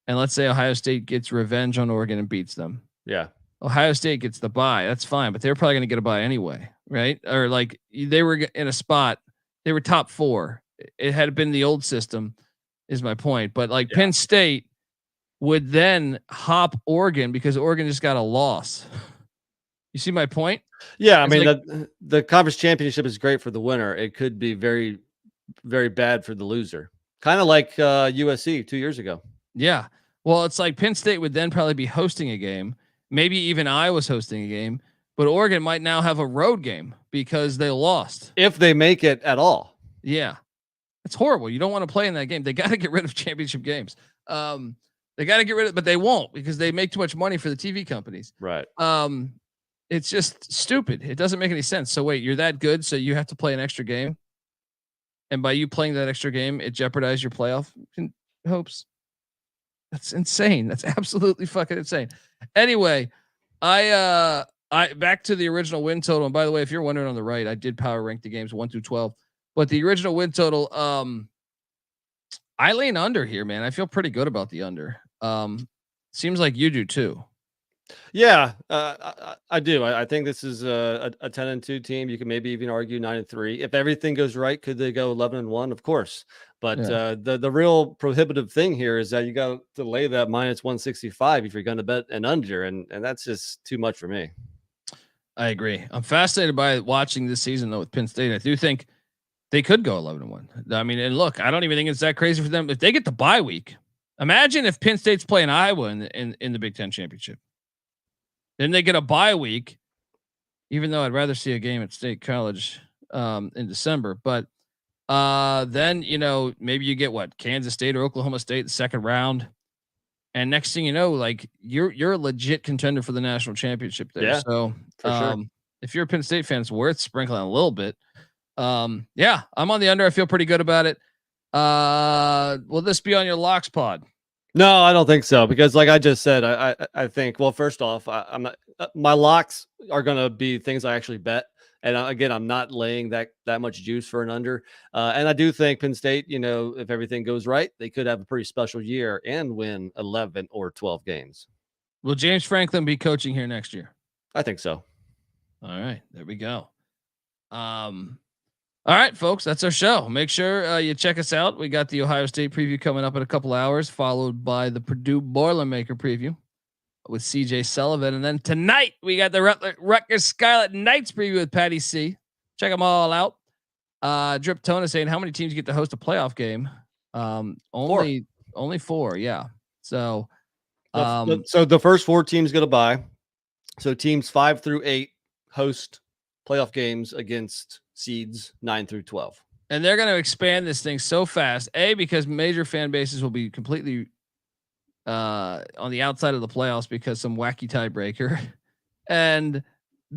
[SPEAKER 1] and let's say Ohio State gets revenge on Oregon and beats them.
[SPEAKER 3] Yeah.
[SPEAKER 1] Ohio State gets the bye. That's fine, but they're probably going to get a bye anyway. Right. Or like they were in a spot, they were top 4. It had been the old system is my point. But like Penn State would then hop Oregon because Oregon just got a loss. You see my point?
[SPEAKER 3] Yeah. I mean, the conference championship is great for the winner. It could be very, very bad for the loser. Kind of like USC 2 years ago.
[SPEAKER 1] Yeah. Well, it's like Penn State would then probably be hosting a game. Maybe even Iowa's hosting a game, but Oregon might now have a road game because they lost.
[SPEAKER 3] If they make it at all.
[SPEAKER 1] Yeah. It's horrible. You don't want to play in that game. They got to get rid of championship games. They got to get rid of it, but they won't, because they make too much money for the TV companies.
[SPEAKER 3] Right.
[SPEAKER 1] It's just stupid. It doesn't make any sense. So wait, you're that good, so you have to play an extra game, and by you playing that extra game, it jeopardizes your playoff hopes. That's insane. That's absolutely fucking insane. Anyway, I back to the original win total. And by the way, if you're wondering on the right, I did power rank the games 1 through 12, but the original win total, I lean under here, man. I feel pretty good about the under. Seems like you do too.
[SPEAKER 3] Yeah, I do. I think this is a 10-2 team. You can maybe even argue 9-3. If everything goes right, could they go 11-1? Of course. But the real prohibitive thing here is that you got to lay that minus 165 if you're going to bet an under, and that's just too much for me.
[SPEAKER 1] I agree. I'm fascinated by watching this season though with Penn State. I do think they could go 11-1. I mean, and look, I don't even think it's that crazy for them if they get the bye week. Imagine if Penn State's playing Iowa in the Big Ten championship. Then they get a bye week, even though I'd rather see a game at State College in December. But then, maybe you get Kansas State or Oklahoma State the second round. And next thing you know, like you're a legit contender for the national championship there.
[SPEAKER 3] Yeah,
[SPEAKER 1] so
[SPEAKER 3] sure.
[SPEAKER 1] If you're a Penn State fan, it's worth sprinkling a little bit. Yeah, I'm on the under. I feel pretty good about it. Will this be on your locks pod?
[SPEAKER 3] No, I don't think so, because like I just said, I think, well, first off, I'm not, my locks are going to be things I actually bet. And again, I'm not laying that much juice for an under. And I do think Penn State, if everything goes right, they could have a pretty special year and win 11 or 12 games.
[SPEAKER 1] Will James Franklin be coaching here next year?
[SPEAKER 3] I think so.
[SPEAKER 1] All right, there we go. All right, folks, that's our show. Make sure you check us out. We got the Ohio State preview coming up in a couple hours, followed by the Purdue Boilermaker preview with CJ Sullivan. And then tonight we got the Rutgers Scarlet Knights preview with Patty C. Check them all out. Drip Tona saying how many teams get to host a playoff game? Only 4. Yeah. So,
[SPEAKER 3] so the first 4 teams get a bye. So teams 5 through 8 host playoff games against seeds 9 through 12.
[SPEAKER 1] And they're going to expand this thing so fast. A, because major fan bases will be completely on the outside of the playoffs because some wacky tiebreaker. And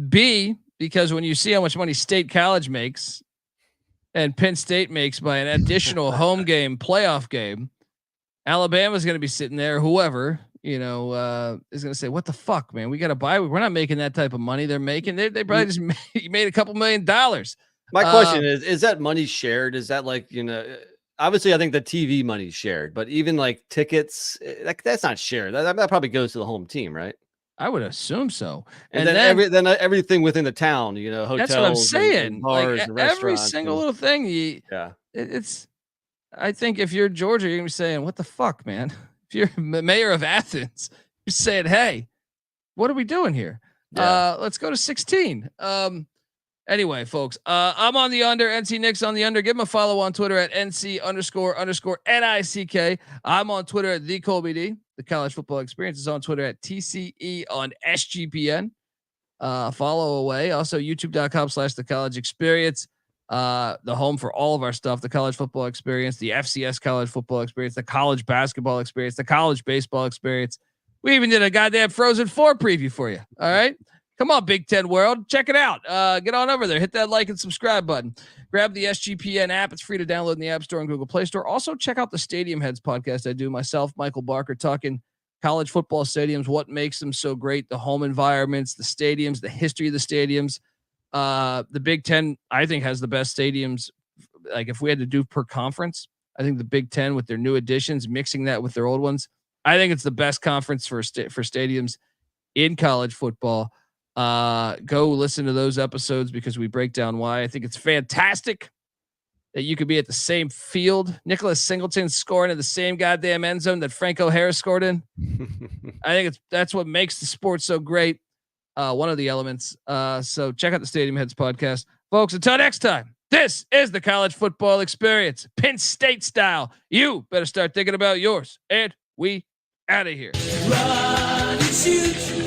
[SPEAKER 1] B, because when you see how much money State College makes and Penn State makes by an additional home game, playoff game, Alabama's going to be sitting there, whoever, is going to say, what the fuck, man, we got to buy. We're not making that type of money. They're making, they probably just made a couple $1 million.
[SPEAKER 3] My question is that money shared? Is that like, obviously I think the TV money's shared, but even like tickets, that's not shared. That probably goes to the home team, right?
[SPEAKER 1] I would assume so.
[SPEAKER 3] And then everything within the town, hotels. That's what I'm saying. And bars and
[SPEAKER 1] every single little thing. I think if you're Georgia, you're gonna be saying, what the fuck, man? If you're mayor of Athens, you're saying, hey, what are we doing here? Yeah. Let's go to 16. Anyway, folks, I'm on the under. NC Nick's on the under. Give him a follow on Twitter at NC__NICK. I'm on Twitter at TheColbyD. The College Football Experience is on Twitter at TCE on SGPN. Follow away. Also, YouTube.com/The College Experience. The home for all of our stuff. The College Football Experience, the FCS College Football Experience, the College Basketball Experience, the College Baseball Experience. We even did a goddamn Frozen 4 preview for you. All right. Come on, Big Ten world. Check it out. Get on over there. Hit that like and subscribe button. Grab the SGPN app. It's free to download in the App Store and Google Play Store. Also, check out the Stadium Heads podcast I do myself, Michael Barker, talking college football stadiums, what makes them so great, the home environments, the stadiums, the history of the stadiums. The Big Ten, I think, has the best stadiums. Like if we had to do per conference, I think the Big Ten with their new additions, mixing that with their old ones, I think it's the best conference for stadiums in college football. Go listen to those episodes because we break down why. I think it's fantastic that you could be at the same field. Nicholas Singleton scoring in the same goddamn end zone that Franco Harris scored in. I think that's what makes the sport so great. One of the elements. So check out the Stadium Heads podcast, folks. Until next time, this is the College Football Experience, Penn State style. You better start thinking about yours, and we out of here. Run and shoot.